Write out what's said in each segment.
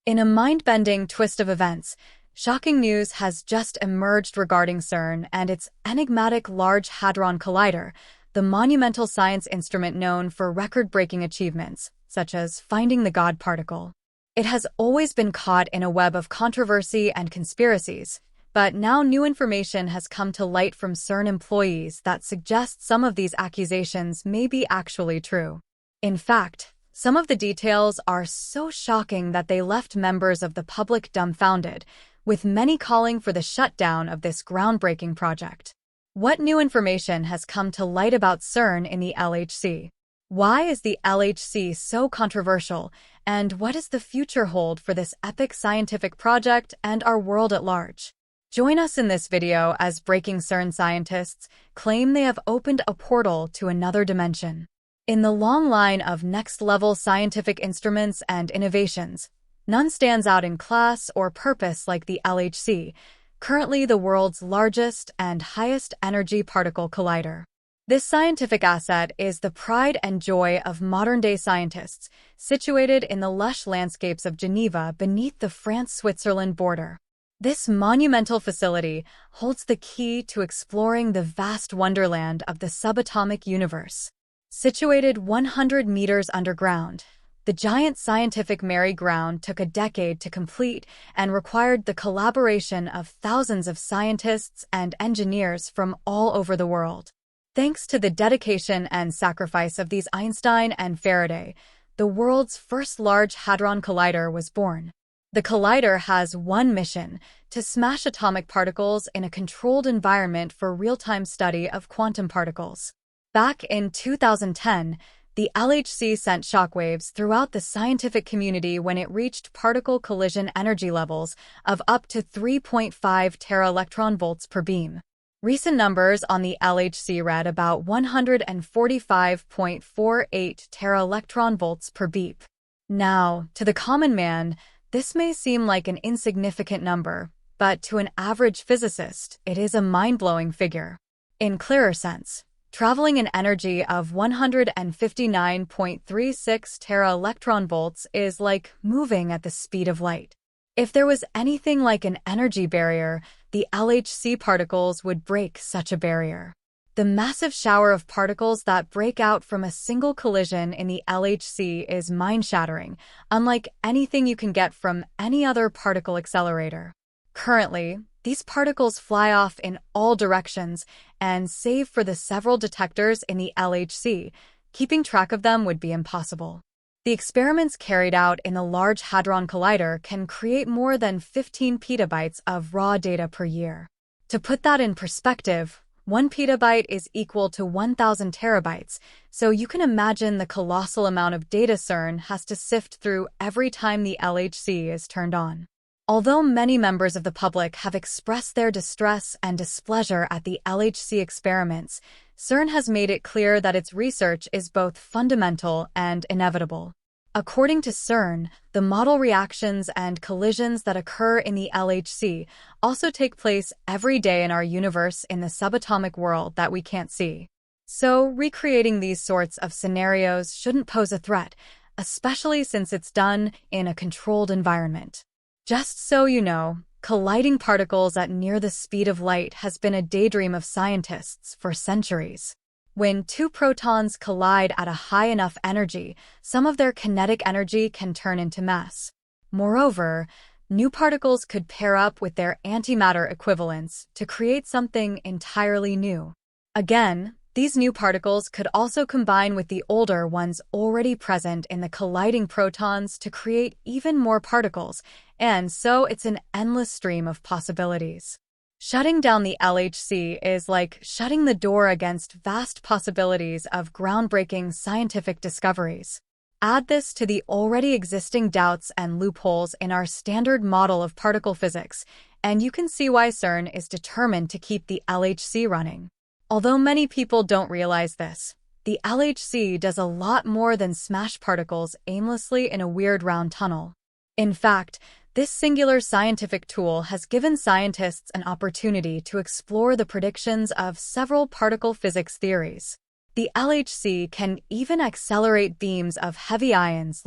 In a mind-bending twist of events, shocking news has just emerged regarding CERN and its enigmatic Large Hadron Collider, the monumental science instrument known for record-breaking achievements, such as finding the God particle. It has always been caught in a web of controversy and conspiracies, but now new information has come to light from CERN employees that suggests some of these accusations may be actually true. In fact, some of the details are so shocking that they left members of the public dumbfounded, with many calling for the shutdown of this groundbreaking project. What new information has come to light about CERN in the LHC? Why is the LHC so controversial, and what does the future hold for this epic scientific project and our world at large? Join us in this video as breaking CERN scientists claim they have opened a portal to another dimension. In the long line of next-level scientific instruments and innovations, none stands out in class or purpose like the LHC, currently the world's largest and highest energy particle collider. This scientific asset is the pride and joy of modern-day scientists, situated in the lush landscapes of Geneva beneath the France-Switzerland border. This monumental facility holds the key to exploring the vast wonderland of the subatomic universe. Situated 100 meters underground, the giant scientific merry-go-round took a decade to complete and required the collaboration of thousands of scientists and engineers from all over the world. Thanks to the dedication and sacrifice of these Einstein and Faraday, the world's first Large Hadron Collider was born. The collider has one mission: to smash atomic particles in a controlled environment for real-time study of quantum particles. Back in 2010, the LHC sent shockwaves throughout the scientific community when it reached particle collision energy levels of up to 3.5 tera-electron-volts per beam. Recent numbers on the LHC read about 145.48 tera-electron-volts per beep. Now, to the common man, this may seem like an insignificant number, but to an average physicist, it is a mind-blowing figure. In clearer sense, traveling an energy of 159.36 tera-electron-volts is like moving at the speed of light. If there was anything like an energy barrier, the LHC particles would break such a barrier. The massive shower of particles that break out from a single collision in the LHC is mind-shattering, unlike anything you can get from any other particle accelerator. Currently, these particles fly off in all directions, and save for the several detectors in the LHC, keeping track of them would be impossible. The experiments carried out in the Large Hadron Collider can create more than 15 petabytes of raw data per year. To put that in perspective, 1 petabyte is equal to 1,000 terabytes, so you can imagine the colossal amount of data CERN has to sift through every time the LHC is turned on. Although many members of the public have expressed their distress and displeasure at the LHC experiments, CERN has made it clear that its research is both fundamental and inevitable. According to CERN, the model reactions and collisions that occur in the LHC also take place every day in our universe in the subatomic world that we can't see. So, recreating these sorts of scenarios shouldn't pose a threat, especially since it's done in a controlled environment. Just so you know, colliding particles at near the speed of light has been a daydream of scientists for centuries. When two protons collide at a high enough energy, some of their kinetic energy can turn into mass. Moreover, new particles could pair up with their antimatter equivalents to create something entirely new. Again, these new particles could also combine with the older ones already present in the colliding protons to create even more particles, and so it's an endless stream of possibilities. Shutting down the LHC is like shutting the door against vast possibilities of groundbreaking scientific discoveries. Add this to the already existing doubts and loopholes in our standard model of particle physics, and you can see why CERN is determined to keep the LHC running. Although many people don't realize this, the LHC does a lot more than smash particles aimlessly in a weird round tunnel. In fact, this singular scientific tool has given scientists an opportunity to explore the predictions of several particle physics theories. The LHC can even accelerate beams of heavy ions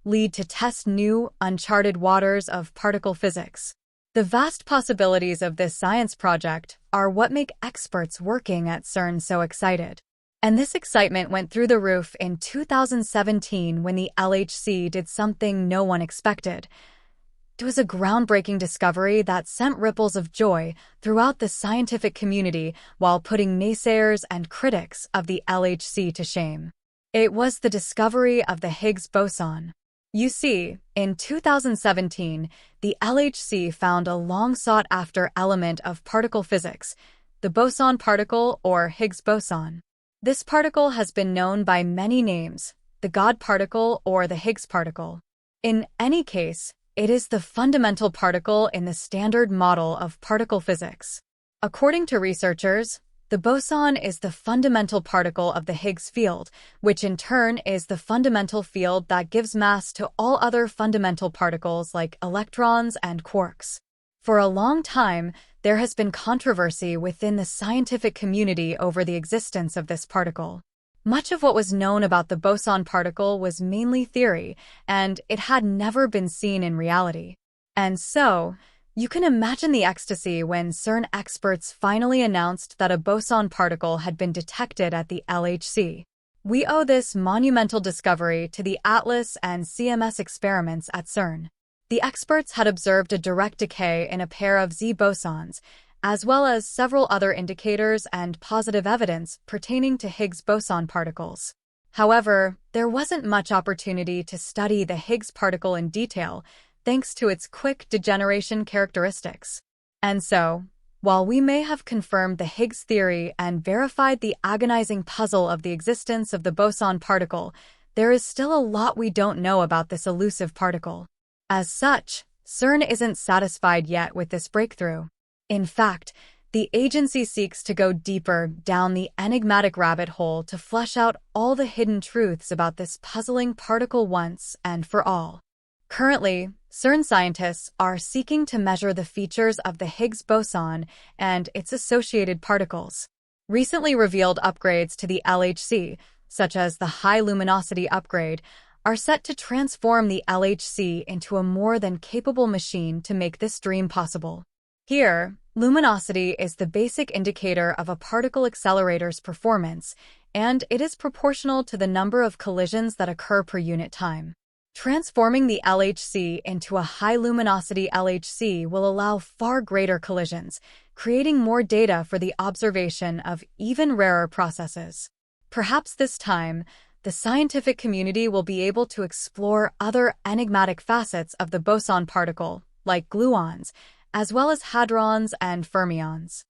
lead to test new, uncharted waters of particle physics. The vast possibilities of this science project are what make experts working at CERN so excited. And this excitement went through the roof in 2017 when the LHC did something no one expected. It was a groundbreaking discovery that sent ripples of joy throughout the scientific community while putting naysayers and critics of the LHC to shame. It was the discovery of the Higgs boson. You see, in 2017, the LHC found a long-sought-after element of particle physics, the boson particle or Higgs boson. This particle has been known by many names, the God particle or the Higgs particle. In any case, it is the fundamental particle in the standard model of particle physics. According to researchers, the boson is the fundamental particle of the Higgs field, which in turn is the fundamental field that gives mass to all other fundamental particles like electrons and quarks. For a long time, there has been controversy within the scientific community over the existence of this particle. Much of what was known about the boson particle was mainly theory, and it had never been seen in reality. And so, you can imagine the ecstasy when CERN experts finally announced that a boson particle had been detected at the LHC. We owe this monumental discovery to the ATLAS and CMS experiments at CERN. The experts had observed a direct decay in a pair of Z bosons, as well as several other indicators and positive evidence pertaining to Higgs boson particles. However, there wasn't much opportunity to study the Higgs particle in detail, thanks to its quick degeneration characteristics. And so, while we may have confirmed the Higgs theory and verified the agonizing puzzle of the existence of the boson particle, there is still a lot we don't know about this elusive particle. As such, CERN isn't satisfied yet with this breakthrough. In fact, the agency seeks to go deeper down the enigmatic rabbit hole to flesh out all the hidden truths about this puzzling particle once and for all. Currently, CERN scientists are seeking to measure the features of the Higgs boson and its associated particles. Recently revealed upgrades to the LHC, such as the high luminosity upgrade, are set to transform the LHC into a more than capable machine to make this dream possible. Here, luminosity is the basic indicator of a particle accelerator's performance, and it is proportional to the number of collisions that occur per unit time. Transforming the LHC into a high-luminosity LHC will allow far greater collisions, creating more data for the observation of even rarer processes. Perhaps this time, the scientific community will be able to explore other enigmatic facets of the boson particle, like gluons, as well as hadrons and fermions.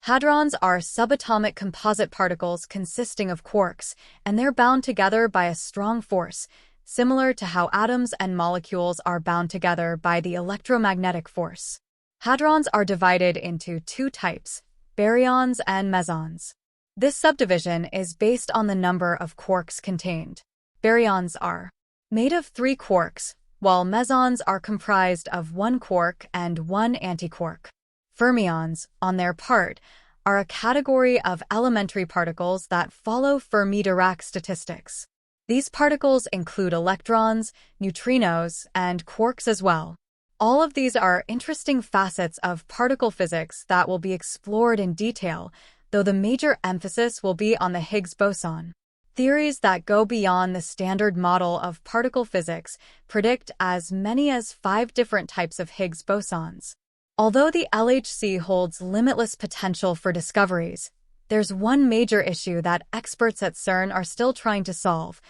Hadrons are subatomic composite particles consisting of quarks, and they're bound together by a strong force, similar to how atoms and molecules are bound together by the electromagnetic force. Hadrons are divided into two types, baryons and mesons. This subdivision is based on the number of quarks contained. Baryons are made of 3 quarks, while mesons are comprised of 1 quark and 1 antiquark. Fermions, on their part, are a category of elementary particles that follow Fermi-Dirac statistics. These particles include electrons, neutrinos, and quarks as well. All of these are interesting facets of particle physics that will be explored in detail, though the major emphasis will be on the Higgs boson. Theories that go beyond the standard model of particle physics predict as many as 5 different types of Higgs bosons. Although the LHC holds limitless potential for discoveries, there's one major issue that experts at CERN are still trying to solve.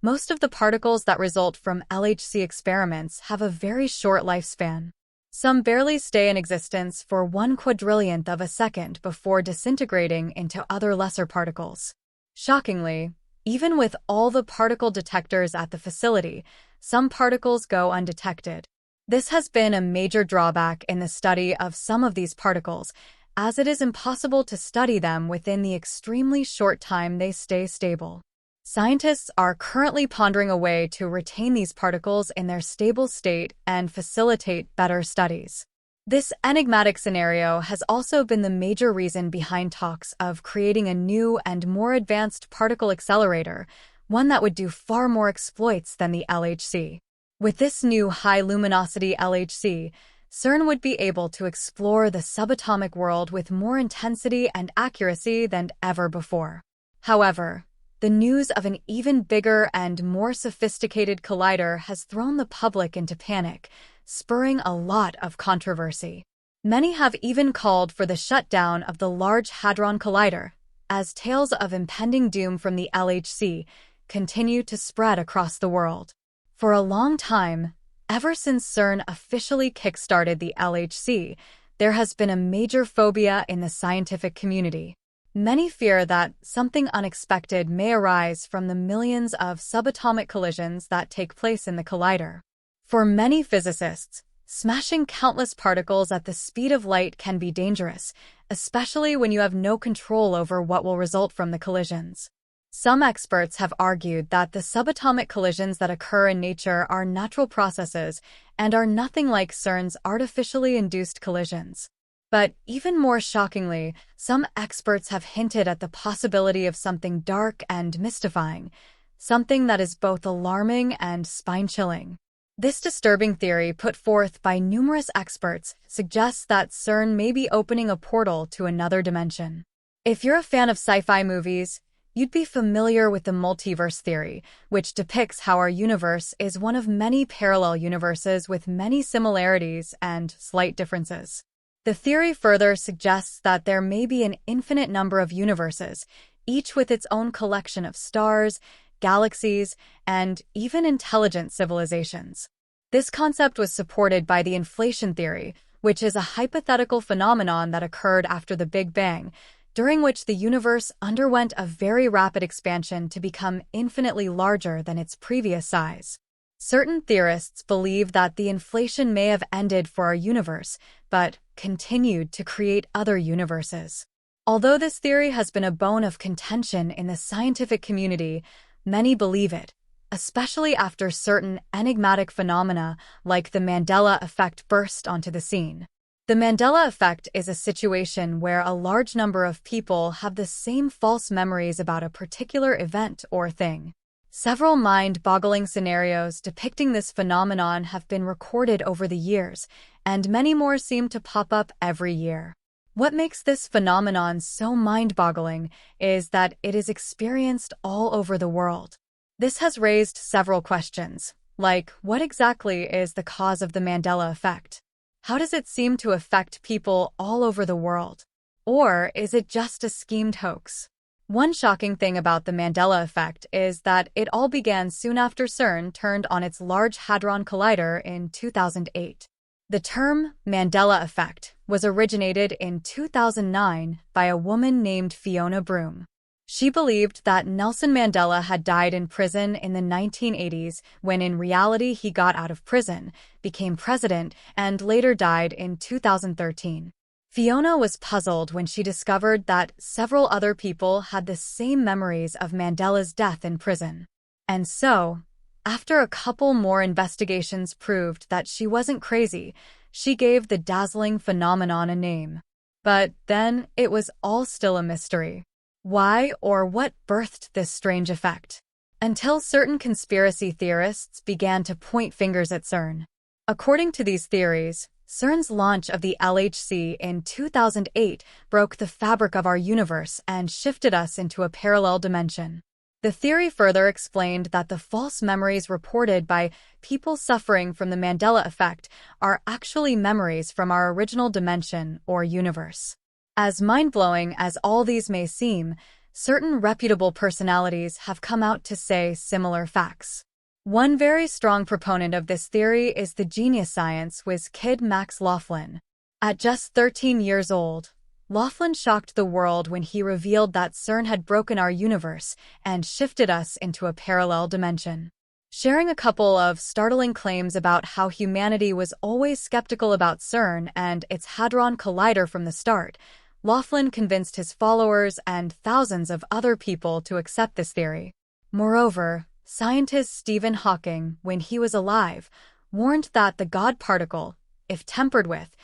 Most of the particles that result from LHC experiments have a very short lifespan. Some barely stay in existence for 1/quadrillionth of a second before disintegrating into other lesser particles. Shockingly, even with all the particle detectors at the facility, some particles go undetected. This has been a major drawback in the study of some of these particles, as it is impossible to study them within the extremely short time they stay stable. Scientists are currently pondering a way to retain these particles in their stable state and facilitate better studies. This enigmatic scenario has also been the major reason behind talks of creating a new and more advanced particle accelerator, one that would do far more exploits than the LHC. With this new high-luminosity LHC, CERN would be able to explore the subatomic world with more intensity and accuracy than ever before. However, the news of an even bigger and more sophisticated collider has thrown the public into panic, spurring a lot of controversy. Many have even called for the shutdown of the Large Hadron Collider, as tales of impending doom from the LHC continue to spread across the world. For a long time, ever since CERN officially kickstarted the LHC, there has been a major phobia in the scientific community. Many fear that something unexpected may arise from the millions of subatomic collisions that take place in the collider. For many physicists, smashing countless particles at the speed of light can be dangerous, especially when you have no control over what will result from the collisions. Some experts have argued that the subatomic collisions that occur in nature are natural processes and are nothing like CERN's artificially induced collisions. But even more shockingly, some experts have hinted at the possibility of something dark and mystifying, something that is both alarming and spine-chilling. This disturbing theory, put forth by numerous experts, suggests that CERN may be opening a portal to another dimension. If you're a fan of sci-fi movies, you'd be familiar with the multiverse theory, which depicts how our universe is one of many parallel universes with many similarities and slight differences. The theory further suggests that there may be an infinite number of universes, each with its own collection of stars, galaxies, and even intelligent civilizations. This concept was supported by the inflation theory, which is a hypothetical phenomenon that occurred after the Big Bang, during which the universe underwent a very rapid expansion to become infinitely larger than its previous size. Certain theorists believe that the inflation may have ended for our universe, but continued to create other universes. Although this theory has been a bone of contention in the scientific community, many believe it, especially after certain enigmatic phenomena like the Mandela effect burst onto the scene. The Mandela effect is a situation where a large number of people have the same false memories about a particular event or thing. Several mind-boggling scenarios depicting this phenomenon have been recorded over the years, and many more seem to pop up every year. What makes this phenomenon so mind-boggling is that it is experienced all over the world. This has raised several questions, like what exactly is the cause of the Mandela effect? How does it seem to affect people all over the world? Or is it just a schemed hoax? One shocking thing about the Mandela effect is that it all began soon after CERN turned on its Large Hadron Collider in 2008. The term Mandela effect was originated in 2009 by a woman named Fiona Broome. She believed that Nelson Mandela had died in prison in the 1980s when in reality he got out of prison, became president, and later died in 2013. Fiona was puzzled when she discovered that several other people had the same memories of Mandela's death in prison. And so, after a couple more investigations proved that she wasn't crazy, she gave the dazzling phenomenon a name. But then it was all still a mystery. Why or what birthed this strange effect? Until certain conspiracy theorists began to point fingers at CERN. According to these theories, CERN's launch of the LHC in 2008 broke the fabric of our universe and shifted us into a parallel dimension. The theory further explained that the false memories reported by people suffering from the Mandela effect are actually memories from our original dimension or universe. As mind-blowing as all these may seem, certain reputable personalities have come out to say similar facts. One very strong proponent of this theory is the genius science whiz kid Max Laughlin. At just 13 years old, Laughlin shocked the world when he revealed that CERN had broken our universe and shifted us into a parallel dimension. Sharing a couple of startling claims about how humanity was always skeptical about CERN and its Hadron Collider from the start, Laughlin convinced his followers and thousands of other people to accept this theory. Moreover, scientist Stephen Hawking, when he was alive, warned that the God particle, if tempered with,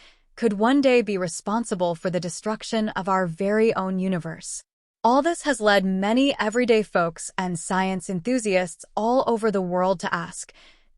could one day be responsible for the destruction of our very own universe. All this has led many everyday folks and science enthusiasts all over the world to ask,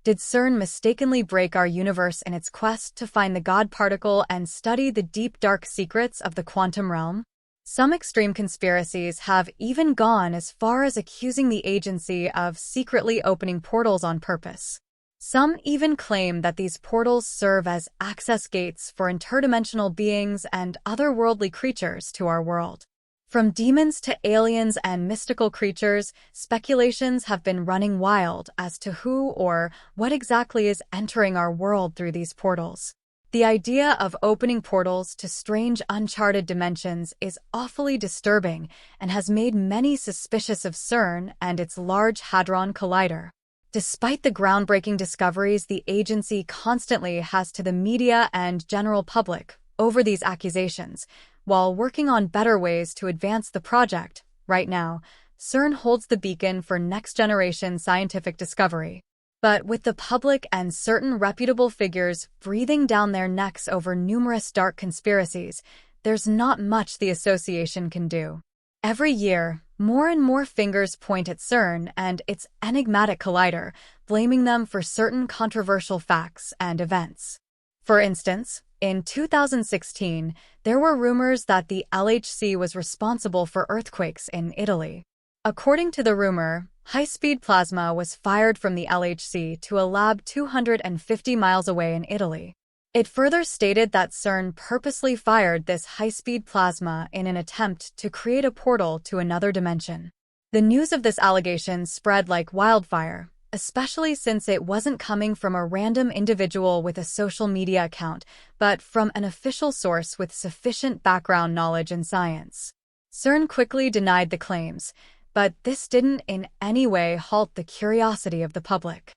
did CERN mistakenly break our universe in its quest to find the God particle and study the deep dark secrets of the quantum realm? Some extreme conspiracies have even gone as far as accusing the agency of secretly opening portals on purpose. Some even claim that these portals serve as access gates for interdimensional beings and otherworldly creatures to our world. From demons to aliens and mystical creatures, speculations have been running wild as to who or what exactly is entering our world through these portals. The idea of opening portals to strange uncharted dimensions is awfully disturbing and has made many suspicious of CERN and its Large Hadron Collider. Despite the groundbreaking discoveries the agency constantly has to the media and general public over these accusations, while working on better ways to advance the project, right now, CERN holds the beacon for next-generation scientific discovery. But with the public and certain reputable figures breathing down their necks over numerous dark conspiracies, there's not much the association can do. Every year, more and more fingers point at CERN and its enigmatic collider, blaming them for certain controversial facts and events. For instance, in 2016, there were rumors that the LHC was responsible for earthquakes in Italy. According to the rumor, high-speed plasma was fired from the LHC to a lab 250 miles away in Italy. It further stated that CERN purposely fired this high-speed plasma in an attempt to create a portal to another dimension. The news of this allegation spread like wildfire, especially since it wasn't coming from a random individual with a social media account, but from an official source with sufficient background knowledge in science. CERN quickly denied the claims, but this didn't in any way halt the curiosity of the public.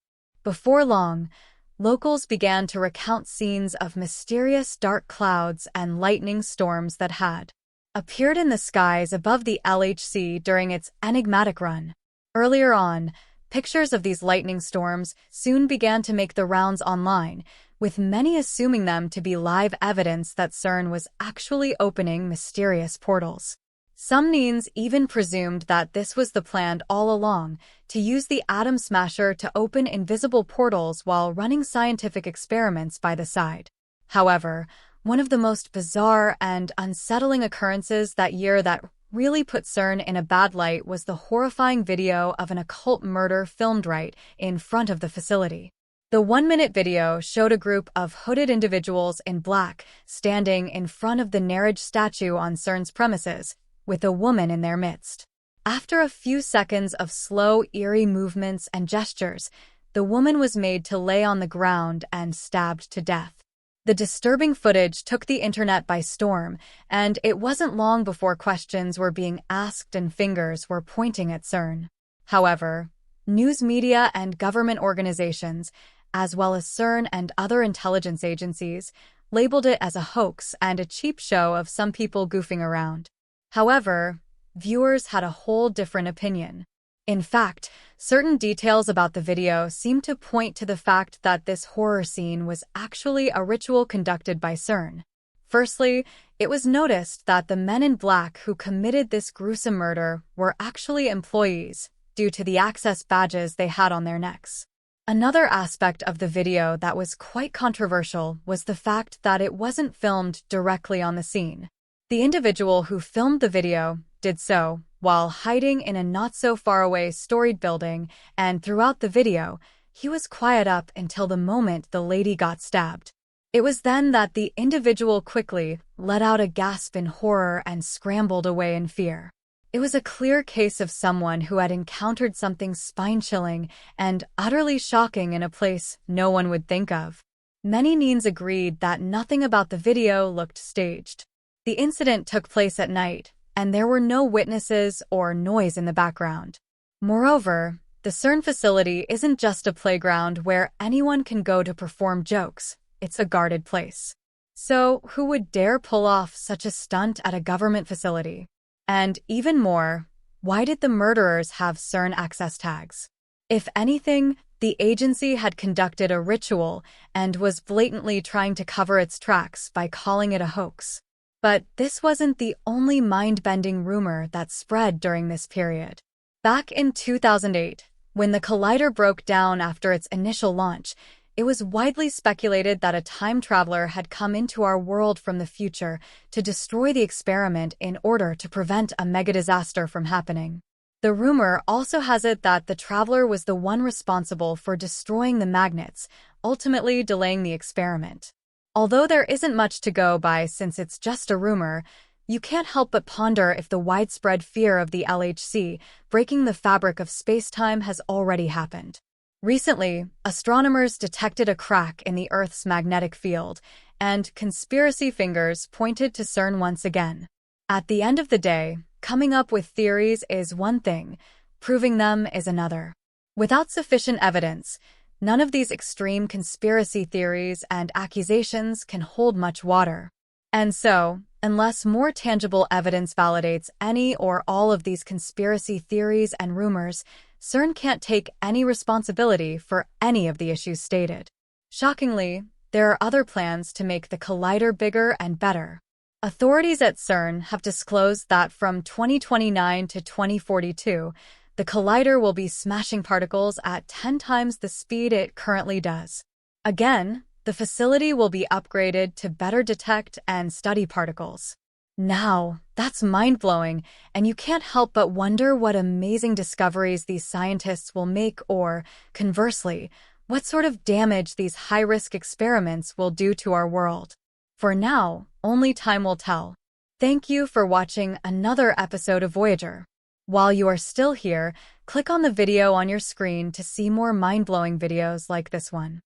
Before long, locals began to recount scenes of mysterious dark clouds and lightning storms that had appeared in the skies above the LHC during its enigmatic run. Earlier on, pictures of these lightning storms soon began to make the rounds online, with many assuming them to be live evidence that CERN was actually opening mysterious portals. Some neens even presumed that this was the plan all along, to use the atom smasher to open invisible portals while running scientific experiments by the side. However, one of the most bizarre and unsettling occurrences that year that really put CERN in a bad light was the horrifying video of an occult murder filmed right in front of the facility. The 1-minute video showed a group of hooded individuals in black standing in front of the Nereid statue on CERN's premises, with a woman in their midst. After a few seconds of slow, eerie movements and gestures, the woman was made to lay on the ground and stabbed to death. The disturbing footage took the internet by storm, and it wasn't long before questions were being asked and fingers were pointing at CERN. However, news media and government organizations, as well as CERN and other intelligence agencies, labeled it as a hoax and a cheap show of some people goofing around. However, viewers had a whole different opinion. In fact, certain details about the video seem to point to the fact that this horror scene was actually a ritual conducted by CERN. Firstly, it was noticed that the men in black who committed this gruesome murder were actually employees, due to the access badges they had on their necks. Another aspect of the video that was quite controversial was the fact that it wasn't filmed directly on the scene. The individual who filmed the video did so while hiding in a not-so-far-away storied building, and throughout the video, he was quiet up until the moment the lady got stabbed. It was then that the individual quickly let out a gasp in horror and scrambled away in fear. It was a clear case of someone who had encountered something spine-chilling and utterly shocking in a place no one would think of. Many neens agreed that nothing about the video looked staged. The incident took place at night, and there were no witnesses or noise in the background. Moreover, the CERN facility isn't just a playground where anyone can go to perform jokes, it's a guarded place. So, who would dare pull off such a stunt at a government facility? And even more, why did the murderers have CERN access tags? If anything, The agency had conducted a ritual and was blatantly trying to cover its tracks by calling it a hoax. But this wasn't the only mind-bending rumor that spread during this period. Back in 2008, when the collider broke down after its initial launch, it was widely speculated that a time traveler had come into our world from the future to destroy the experiment in order to prevent a mega-disaster from happening. The rumor also has it that the traveler was the one responsible for destroying the magnets, ultimately delaying the experiment. Although there isn't much to go by since it's just a rumor, you can't help but ponder if the widespread fear of the LHC breaking the fabric of space-time has already happened. Recently, astronomers detected a crack in the Earth's magnetic field, and conspiracy fingers pointed to CERN once again. At the end of the day, coming up with theories is one thing, proving them is another. Without sufficient evidence, none of these extreme conspiracy theories and accusations can hold much water. And so, unless more tangible evidence validates any or all of these conspiracy theories and rumors, CERN can't take any responsibility for any of the issues stated. Shockingly, there are other plans to make the collider bigger and better. Authorities at CERN have disclosed that from 2029 to 2042, the collider will be smashing particles at 10 times the speed it currently does. Again, the facility will be upgraded to better detect and study particles. Now, that's mind-blowing, and you can't help but wonder what amazing discoveries these scientists will make or, conversely, what sort of damage these high-risk experiments will do to our world. For now, only time will tell. Thank you for watching another episode of Voyager. While you are still here, click on the video on your screen to see more mind-blowing videos like this one.